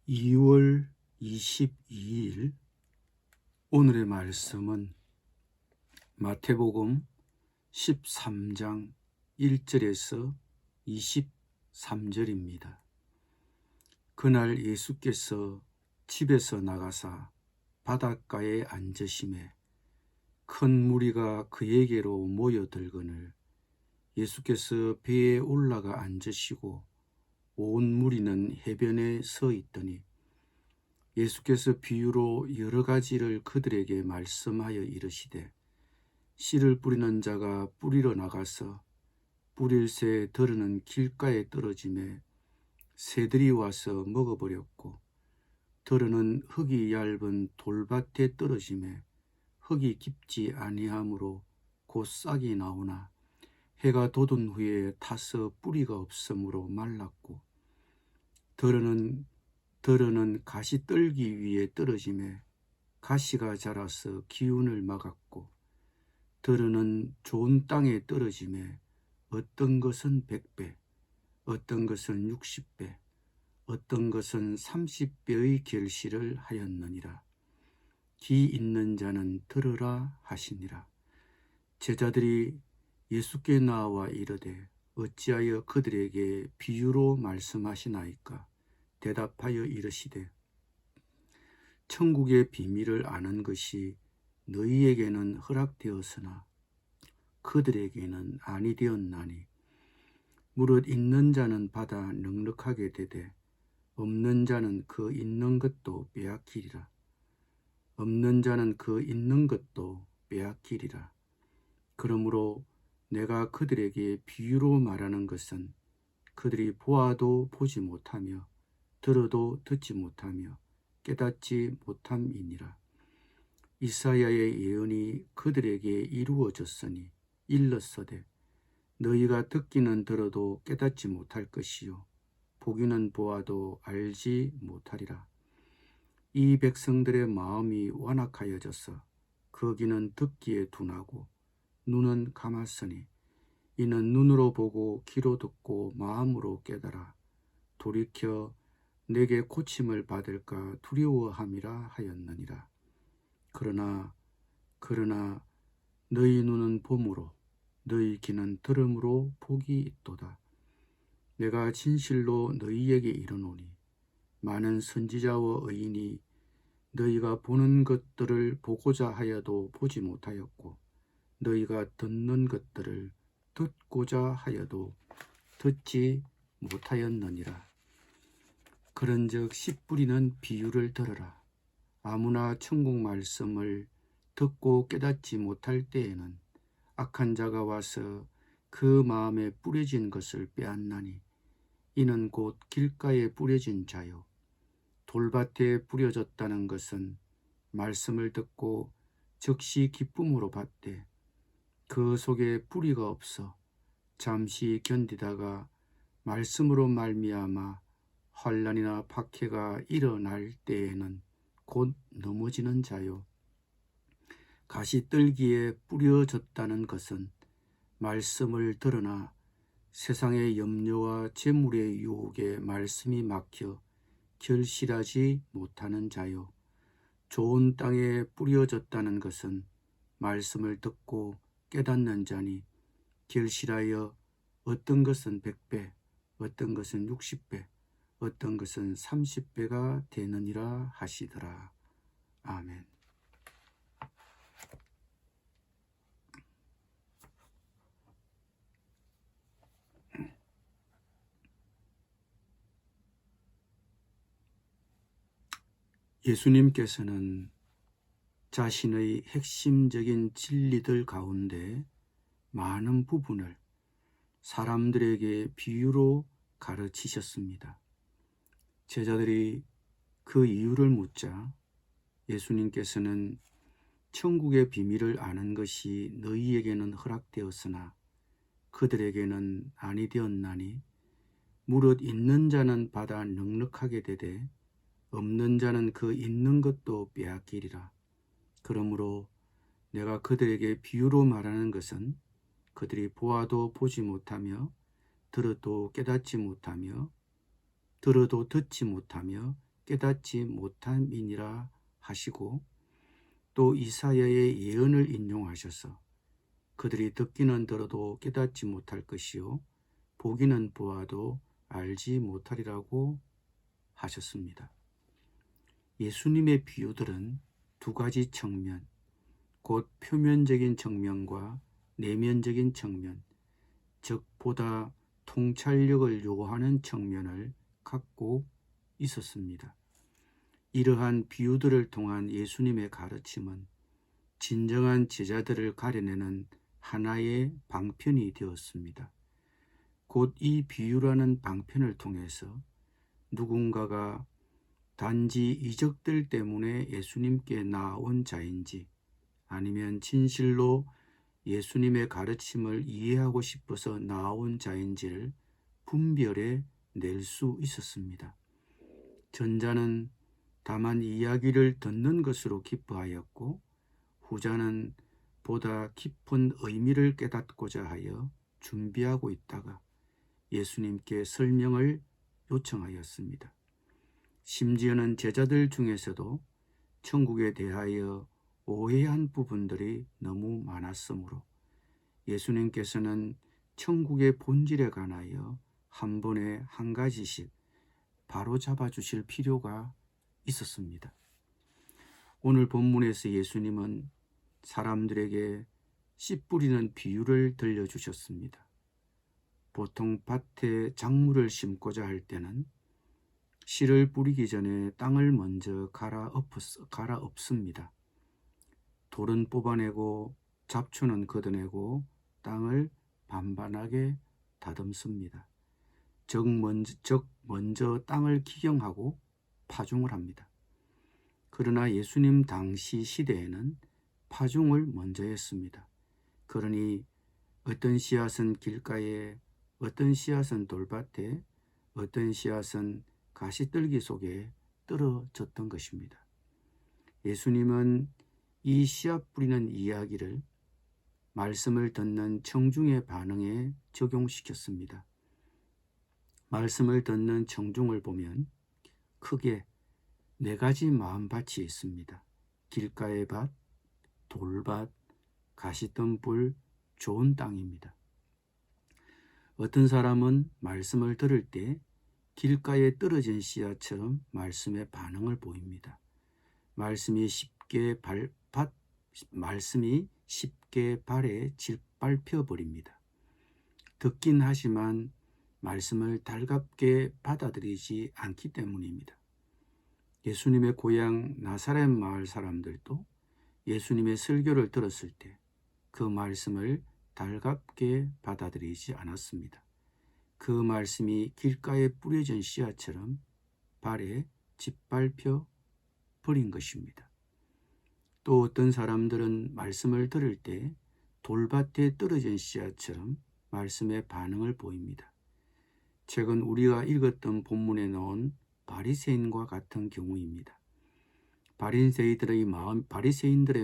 2월 22일 오늘의 말씀은 마태복음 13장 1절에서 23절입니다. 그날 예수께서 집에서 나가사 바닷가에 앉으심에 큰 무리가 그에게로 모여들거늘 예수께서 배에 올라가 앉으시고 온 무리는 해변에 서 있더니 예수께서 비유로 여러 가지를 그들에게 말씀하여 이르시되 씨를 뿌리는 자가 뿌리러 나가서 뿌릴새 들으는 길가에 떨어짐에 새들이 와서 먹어버렸고 들으는 흙이 얇은 돌밭에 떨어짐에 흙이 깊지 아니하므로 곧 싹이 나오나 해가 돋은 후에 타서 뿌리가 없으므로 말랐고 들으는 가시떨기 위에 떨어짐에 가시가 자라서 기운을 막았고 들으는 좋은 땅에 떨어짐에 어떤 것은 100배, 어떤 것은 60배, 어떤 것은 30배의 결실을 하였느니라. 귀 있는 자는 들으라 하시니라. 제자들이 예수께 나와 이르되 어찌하여 그들에게 비유로 말씀하시나이까? 대답하여 이르시되 천국의 비밀을 아는 것이 너희에게는 허락되었으나 그들에게는 아니 되었나니 무릇 있는 자는 받아 넉넉하게 되되 없는 자는 그 있는 것도 빼앗기리라. 없는 자는 그 있는 것도 빼앗기리라. 그러므로 내가 그들에게 비유로 말하는 것은 그들이 보아도 보지 못하며 들어도 듣지 못하며 깨닫지 못함이니라. 이사야의 예언이 그들에게 이루어졌으니 일렀으되 너희가 듣기는 들어도 깨닫지 못할 것이요 보기는 보아도 알지 못하리라. 이 백성들의 마음이 완악하여져서 그 귀는 듣기에 둔하고 눈은 감았으니 이는 눈으로 보고 귀로 듣고 마음으로 깨달아 돌이켜 내게 고침을 받을까 두려워함이라 하였느니라. 그러나 너희 눈은 봄으로 너희 귀는 들음으로 복이 있도다. 내가 진실로 너희에게 이르노니 많은 선지자와 의인이 너희가 보는 것들을 보고자 하여도 보지 못하였고 너희가 듣는 것들을 듣고자 하여도 듣지 못하였느니라. 그런즉 씨 뿌리는 비유를 들으라. 아무나 천국 말씀을 듣고 깨닫지 못할 때에는 악한 자가 와서 그 마음에 뿌려진 것을 빼앗나니 이는 곧 길가에 뿌려진 자요 돌밭에 뿌려졌다는 것은 말씀을 듣고 즉시 기쁨으로 받되 그 속에 뿌리가 없어 잠시 견디다가 말씀으로 말미암아 환난이나 박해가 일어날 때에는 곧 넘어지는 자요. 가시떨기에 뿌려졌다는 것은 말씀을 들으나 세상의 염려와 재물의 유혹에 말씀이 막혀 결실하지 못하는 자요. 좋은 땅에 뿌려졌다는 것은 말씀을 듣고 깨닫는 자니 결실하여 어떤 것은 100배, 어떤 것은 60배, 어떤 것은 30배가 되느니라 하시더라. 아멘. 예수님께서는 자신의 핵심적인 진리들 가운데 많은 부분을 사람들에게 비유로 가르치셨습니다. 제자들이 그 이유를 묻자 예수님께서는 천국의 비밀을 아는 것이 너희에게는 허락되었으나 그들에게는 아니 되었나니 무릇 있는 자는 받아 넉넉하게 되되 없는 자는 그 있는 것도 빼앗기리라. 그러므로 내가 그들에게 비유로 말하는 것은 그들이 보아도 보지 못하며 들어도 깨닫지 못하며 들어도 듣지 못하며 깨닫지 못함이니라 하시고, 또 이사야의 예언을 인용하셔서 그들이 듣기는 들어도 깨닫지 못할 것이요 보기는 보아도 알지 못하리라고 하셨습니다. 예수님의 비유들은 두 가지 측면, 곧 표면적인 측면과 내면적인 측면, 즉 보다 통찰력을 요하는 측면을 갖고 있었습니다. 이러한 비유들을 통한 예수님의 가르침은 진정한 제자들을 가려내는 하나의 방편이 되었습니다. 곧 이 비유라는 방편을 통해서 누군가가 단지 이적들 때문에 예수님께 나온 자인지 아니면 진실로 예수님의 가르침을 이해하고 싶어서 나온 자인지를 분별해 낼 수 있었습니다. 전자는 다만 이야기를 듣는 것으로 기뻐하였고, 후자는 보다 깊은 의미를 깨닫고자 하여 준비하고 있다가 예수님께 설명을 요청하였습니다. 심지어는 제자들 중에서도 천국에 대하여 오해한 부분들이 너무 많았으므로 예수님께서는 천국의 본질에 관하여 한 번에 한 가지씩 바로 잡아 주실 필요가 있었습니다. 오늘 본문에서 예수님은 사람들에게 씨 뿌리는 비유를 들려주셨습니다. 보통 밭에 작물을 심고자 할 때는 씨를 뿌리기 전에 땅을 먼저 갈아엎습니다. 돌은 뽑아내고 잡초는 걷어내고 땅을 반반하게 다듬습니다. 즉 먼저 땅을 기경하고 파종을 합니다. 그러나 예수님 당시 시대에는 파종을 먼저 했습니다. 그러니 어떤 씨앗은 길가에, 어떤 씨앗은 돌밭에, 어떤 씨앗은 가시떨기 속에 떨어졌던 것입니다. 예수님은 이 씨앗 뿌리는 이야기를 말씀을 듣는 청중의 반응에 적용시켰습니다. 말씀을 듣는 청중을 보면 크게 네 가지 마음밭이 있습니다. 길가의 밭, 돌밭, 가시덤불, 좋은 땅입니다. 어떤 사람은 말씀을 들을 때 길가에 떨어진 씨앗처럼 말씀에 반응을 보입니다. 말씀이 쉽게 발에 짓밟혀 버립니다. 듣긴 하지만 말씀을 달갑게 받아들이지 않기 때문입니다. 예수님의 고향 나사렛 마을 사람들도 예수님의 설교를 들었을 때 그 말씀을 달갑게 받아들이지 않았습니다. 그 말씀이 길가에 뿌려진 씨앗처럼 발에 짓밟혀 버린 것입니다. 또 어떤 사람들은 말씀을 들을 때 돌밭에 떨어진 씨앗처럼 말씀에 반응을 보입니다. 최근 우리가 읽었던 본문에 나온 바리새인과 같은 경우입니다. 바리새인들의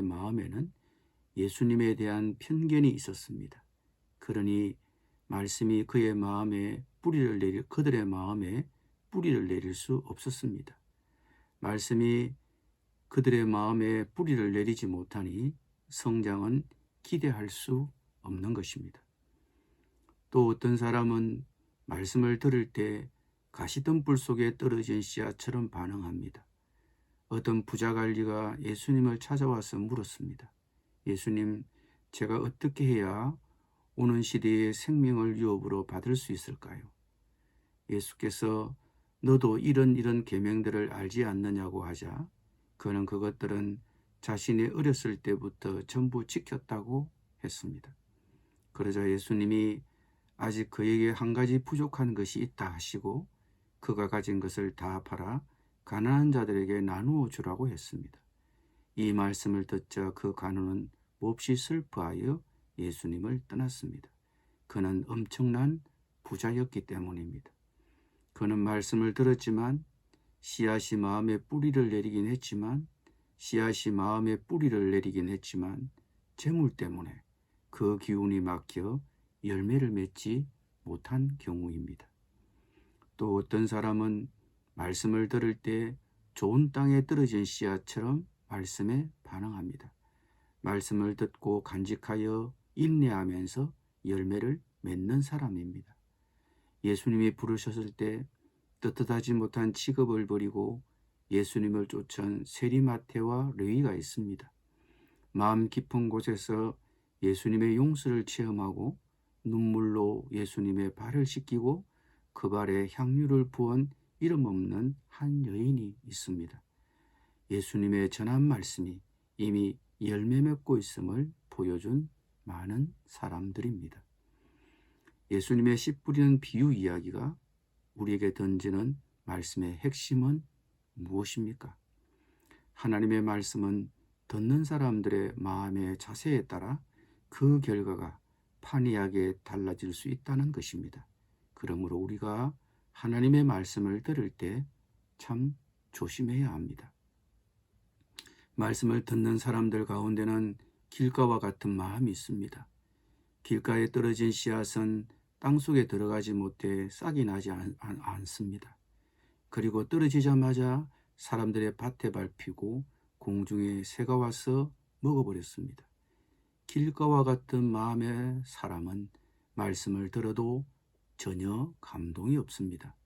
마음에는 예수님에 대한 편견이 있었습니다. 그러니 말씀이 그들의 마음에 뿌리를 내릴 수 없었습니다. 말씀이 그들의 마음에 뿌리를 내리지 못하니 성장은 기대할 수 없는 것입니다. 또 어떤 사람은 말씀을 들을 때 가시덤불 속에 떨어진 씨앗처럼 반응합니다. 어떤 부자관리가 예수님을 찾아와서 물었습니다. 예수님, 제가 어떻게 해야 오는 시대의 생명을 유업으로 받을 수 있을까요? 예수께서 너도 이런 계명들을 알지 않느냐고 하자 그는 그것들은 자신이 어렸을 때부터 전부 지켰다고 했습니다. 그러자 예수님이 아직 그에게 한 가지 부족한 것이 있다 하시고 그가 가진 것을 다 팔아 가난한 자들에게 나누어 주라고 했습니다. 이 말씀을 듣자 그 간호는 몹시 슬퍼하여 예수님을 떠났습니다. 그는 엄청난 부자였기 때문입니다. 그는 말씀을 들었지만 씨앗이 마음에 뿌리를 내리긴 했지만 재물 때문에 그 기운이 막혀 열매를 맺지 못한 경우입니다. 또 어떤 사람은 말씀을 들을 때 좋은 땅에 떨어진 씨앗처럼 말씀에 반응합니다. 말씀을 듣고 간직하여 인내하면서 열매를 맺는 사람입니다. 예수님이 부르셨을 때 떳떳하지 못한 직업을 버리고 예수님을 쫓은 세리마태와 레위가 있습니다. 마음 깊은 곳에서 예수님의 용서를 체험하고 눈물로 예수님의 발을 씻기고 그 발에 향유를 부은 이름 없는 한 여인이 있습니다. 예수님의 전한 말씀이 이미 열매 맺고 있음을 보여준 많은 사람들입니다. 예수님의 씨 뿌리는 비유 이야기가 우리에게 던지는 말씀의 핵심은 무엇입니까? 하나님의 말씀은 듣는 사람들의 마음의 자세에 따라 그 결과가 판이하게 달라질 수 있다는 것입니다. 그러므로 우리가 하나님의 말씀을 들을 때 참 조심해야 합니다. 말씀을 듣는 사람들 가운데는 길가와 같은 마음이 있습니다. 길가에 떨어진 씨앗은 땅속에 들어가지 못해 싹이 나지 않습니다. 그리고 떨어지자마자 사람들의 밭에 밟히고 공중에 새가 와서 먹어버렸습니다. 길가와 같은 마음의 사람은 말씀을 들어도 전혀 감동이 없습니다.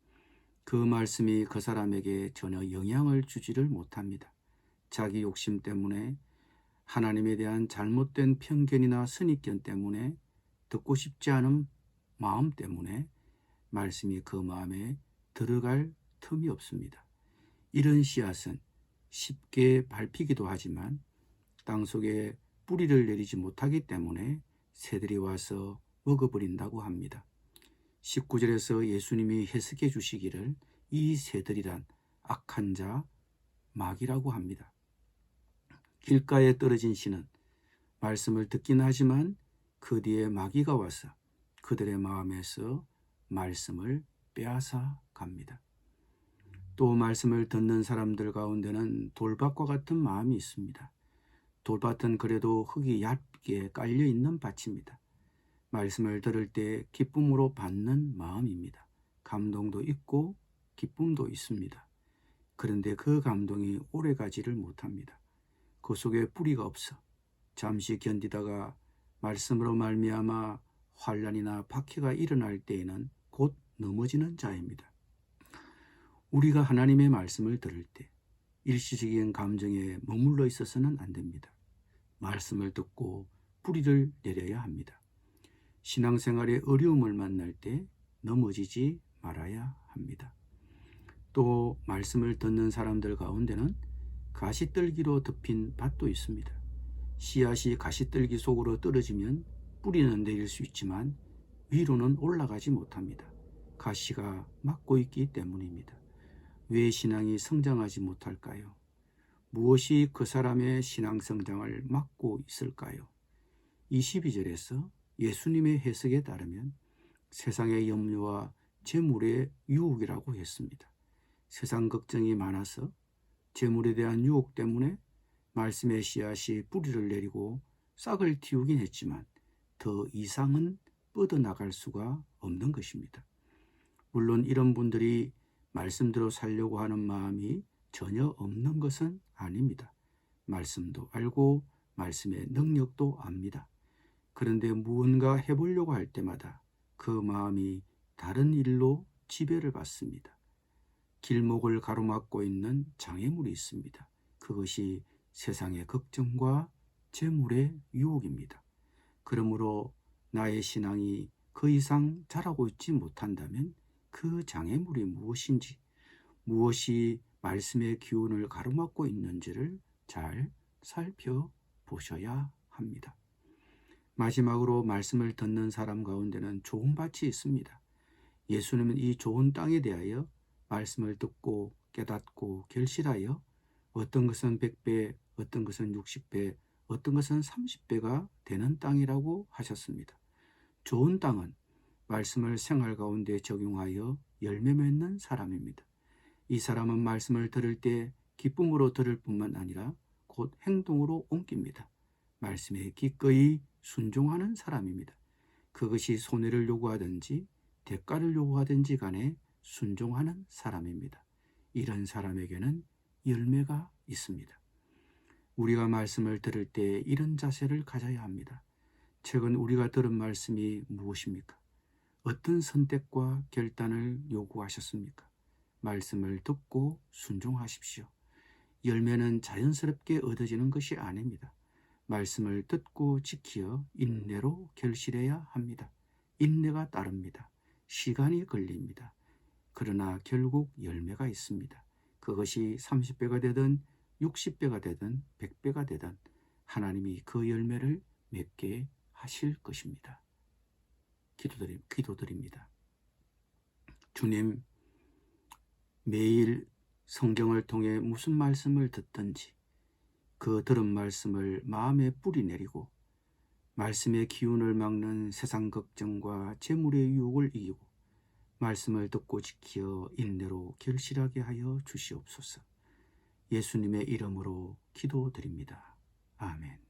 그 말씀이 그 사람에게 전혀 영향을 주지를 못합니다. 자기 욕심 때문에, 하나님에 대한 잘못된 편견이나 선입견 때문에, 듣고 싶지 않은 마음 때문에 말씀이 그 마음에 들어갈 틈이 없습니다. 이런 씨앗은 쉽게 밟히기도 하지만 땅속에 뿌리를 내리지 못하기 때문에 새들이 와서 먹어버린다고 합니다. 19절에서 예수님이 해석해 주시기를 이 새들이란 악한 자, 마귀라고 합니다. 길가에 떨어진 씨는 말씀을 듣긴 하지만 그 뒤에 마귀가 와서 그들의 마음에서 말씀을 빼앗아 갑니다. 또 말씀을 듣는 사람들 가운데는 돌밭과 같은 마음이 있습니다. 돌밭은 그래도 흙이 얇게 깔려 있는 밭입니다. 말씀을 들을 때 기쁨으로 받는 마음입니다. 감동도 있고 기쁨도 있습니다. 그런데 그 감동이 오래가지를 못합니다. 그 속에 뿌리가 없어 잠시 견디다가 말씀으로 말미암아 환난이나 박해가 일어날 때에는 곧 넘어지는 자입니다. 우리가 하나님의 말씀을 들을 때 일시적인 감정에 머물러 있어서는 안 됩니다. 말씀을 듣고 뿌리를 내려야 합니다. 신앙생활에 어려움을 만날 때 넘어지지 말아야 합니다. 또 말씀을 듣는 사람들 가운데는 가시떨기로 덮인 밭도 있습니다. 씨앗이 가시떨기 속으로 떨어지면 뿌리는 내릴 수 있지만 위로는 올라가지 못합니다. 가시가 막고 있기 때문입니다. 왜 신앙이 성장하지 못할까요? 무엇이 그 사람의 신앙 성장을 막고 있을까요? 22절에서 예수님의 해석에 따르면 세상의 염려와 재물의 유혹이라고 했습니다. 세상 걱정이 많아서 재물에 대한 유혹 때문에 말씀의 씨앗이 뿌리를 내리고 싹을 틔우긴 했지만 더 이상은 뻗어나갈 수가 없는 것입니다. 물론 이런 분들이 말씀대로 살려고 하는 마음이 전혀 없는 것은 아닙니다. 말씀도 알고 말씀의 능력도 압니다. 그런데 무언가 해보려고 할 때마다 그 마음이 다른 일로 지배를 받습니다. 길목을 가로막고 있는 장애물이 있습니다. 그것이 세상의 걱정과 재물의 유혹입니다. 그러므로 나의 신앙이 그 이상 자라고 있지 못한다면 그 장애물이 무엇인지, 무엇이 말씀의 기운을 가로막고 있는지를 잘 살펴보셔야 합니다. 마지막으로 말씀을 듣는 사람 가운데는 좋은 밭이 있습니다. 예수님은 이 좋은 땅에 대하여 말씀을 듣고 깨닫고 결실하여 어떤 것은 100배, 어떤 것은 60배, 어떤 것은 30배가 되는 땅이라고 하셨습니다. 좋은 땅은 말씀을 생활 가운데 적용하여 열매 맺는 사람입니다. 이 사람은 말씀을 들을 때 기쁨으로 들을 뿐만 아니라 곧 행동으로 옮깁니다. 말씀에 기꺼이 순종하는 사람입니다. 그것이 손해를 요구하든지 대가를 요구하든지 간에 순종하는 사람입니다. 이런 사람에게는 열매가 있습니다. 우리가 말씀을 들을 때 이런 자세를 가져야 합니다. 최근 우리가 들은 말씀이 무엇입니까? 어떤 선택과 결단을 요구하셨습니까? 말씀을 듣고 순종하십시오. 열매는 자연스럽게 얻어지는 것이 아닙니다. 말씀을 듣고 지키어 인내로 결실해야 합니다. 인내가 따릅니다. 시간이 걸립니다. 그러나 결국 열매가 있습니다. 그것이 30배가 되든 60배가 되든 100배가 되든 하나님이 그 열매를 맺게 하실 것입니다. 기도드립니다. 주님, 매일 성경을 통해 무슨 말씀을 듣든지 그 들은 말씀을 마음에 뿌리내리고 말씀의 기운을 막는 세상 걱정과 재물의 유혹을 이기고 말씀을 듣고 지키어 인내로 결실하게 하여 주시옵소서. 예수님의 이름으로 기도드립니다. 아멘.